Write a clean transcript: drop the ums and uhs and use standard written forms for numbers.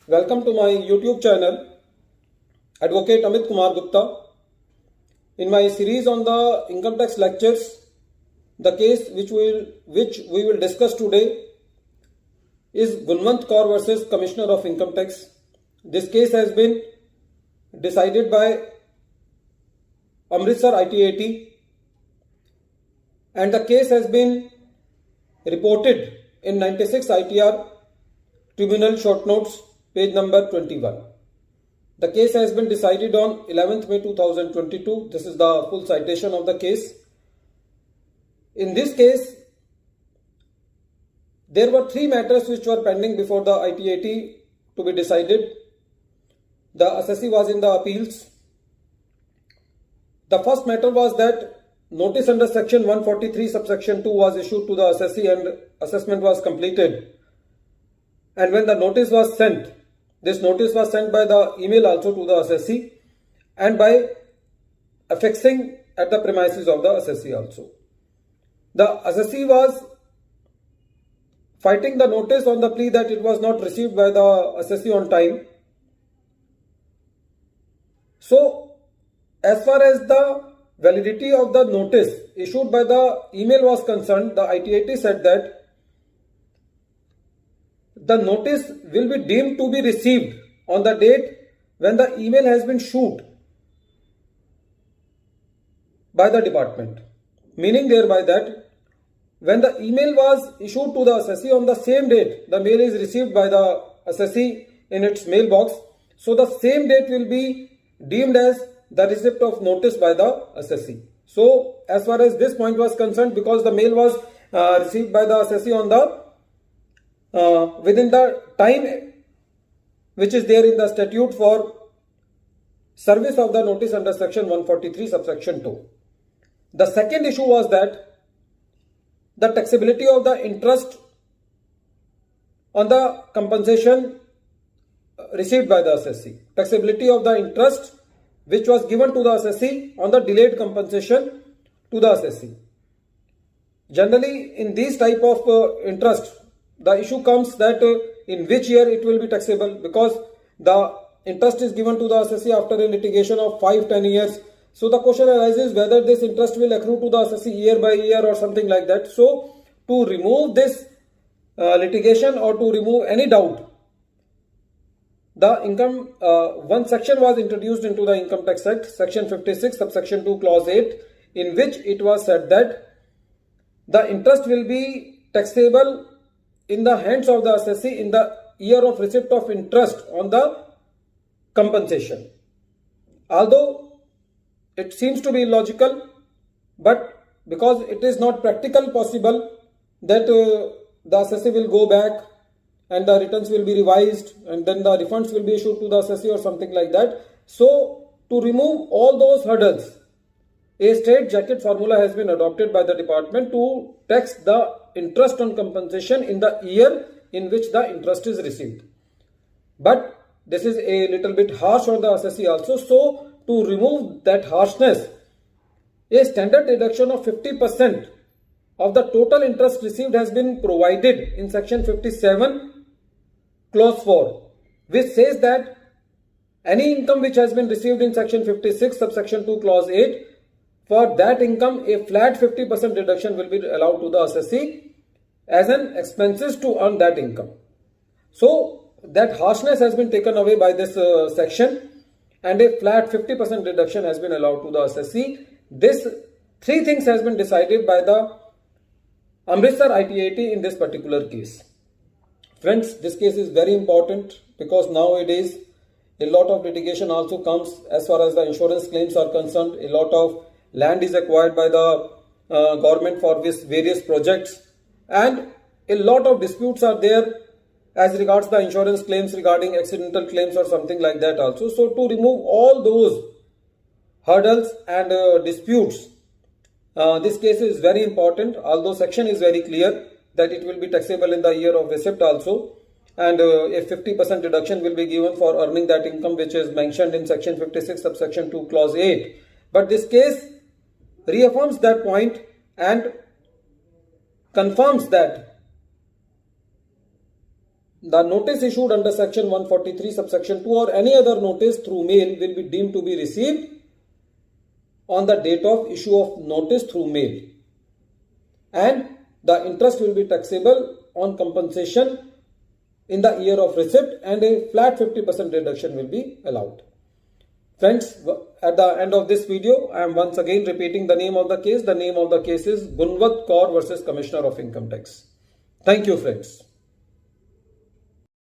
Welcome to my YouTube channel, Advocate Amit Kumar Gupta. In my series on the income tax lectures, the case which we will discuss today is Gunwant Kaur versus Commissioner of Income Tax. This case has been decided by Amritsar ITAT, and the case has been reported in 96 ITR Tribunal Short Notes, page number 21. The case has been decided on 11th May 2022. This is the full citation of the case. In this case, there were three matters which were pending before the ITAT to be decided. The assessee was in the appeals. The first matter was that notice under section 143 subsection 2 was issued to the assessee and assessment was completed. And when the notice was sent, this notice was sent by the email also to the assessee and by affixing at the premises of the assessee also. The assessee was fighting the notice on the plea that it was not received by the assessee on time. So, as far as the validity of the notice issued by the email was concerned, the ITAT said that the notice will be deemed to be received on the date when the email has been issued by the department. Meaning thereby that when the email was issued to the assessee on the same date, the mail is received by the assessee in its mailbox. So the same date will be deemed as the receipt of notice by the assessee. So as far as this point was concerned, because the mail was received by the assessee on the within the time which is there in the statute for service of the notice under section 143 subsection 2. The second issue was that the taxability of the interest on the compensation received by the assessee. Taxability of the interest which was given to the assessee on the delayed compensation to the assessee. Generally, in these type of interest, the issue comes that in which year it will be taxable, because the interest is given to the assessee after a litigation of 5-10 years. So the question arises whether this interest will accrue to the assessee year by year or something like that. So to remove this litigation or to remove any doubt, the income one section was introduced into the Income Tax Act, section 56 subsection 2 clause 8, in which it was said that the interest will be taxable in the hands of the assessee in the year of receipt of interest on the compensation. Although it seems to be illogical, but because it is not practical possible that the assessee will go back and the returns will be revised and then the refunds will be issued to the assessee or something like that. So to remove all those hurdles, a straight jacket formula has been adopted by the department to tax the interest on compensation in the year in which the interest is received. But this is a little bit harsh on the assessee also. So to remove that harshness, a standard deduction of 50% of the total interest received has been provided in section 57 clause 4, which says that any income which has been received in section 56 subsection 2 clause 8, for that income a flat 50% deduction will be allowed to the assessee as an expenses to earn that income. So that harshness has been taken away by this section and a flat 50% deduction has been allowed to the assessee. This three things has been decided by the Amritsar ITAT in this particular case. Friends, this case is very important because nowadays a lot of litigation also comes as far as the insurance claims are concerned. A lot of land is acquired by the government for this various projects, and a lot of disputes are there as regards the insurance claims regarding accidental claims or something like that also. So to remove all those hurdles and disputes, this case is very important, although section is very clear that it will be taxable in the year of receipt also, and a 50% deduction will be given for earning that income which is mentioned in section 56 subsection 2 clause 8. But this case reaffirms that point and confirms that the notice issued under section 143 subsection 2 or any other notice through mail will be deemed to be received on the date of issue of notice through mail, and the interest will be taxable on compensation in the year of receipt, and a flat 50% reduction will be allowed. Friends, at the end of this video, I am once again repeating the name of the case. The name of the case is Gunwat Kaur versus Commissioner of Income Tax. Thank you, friends.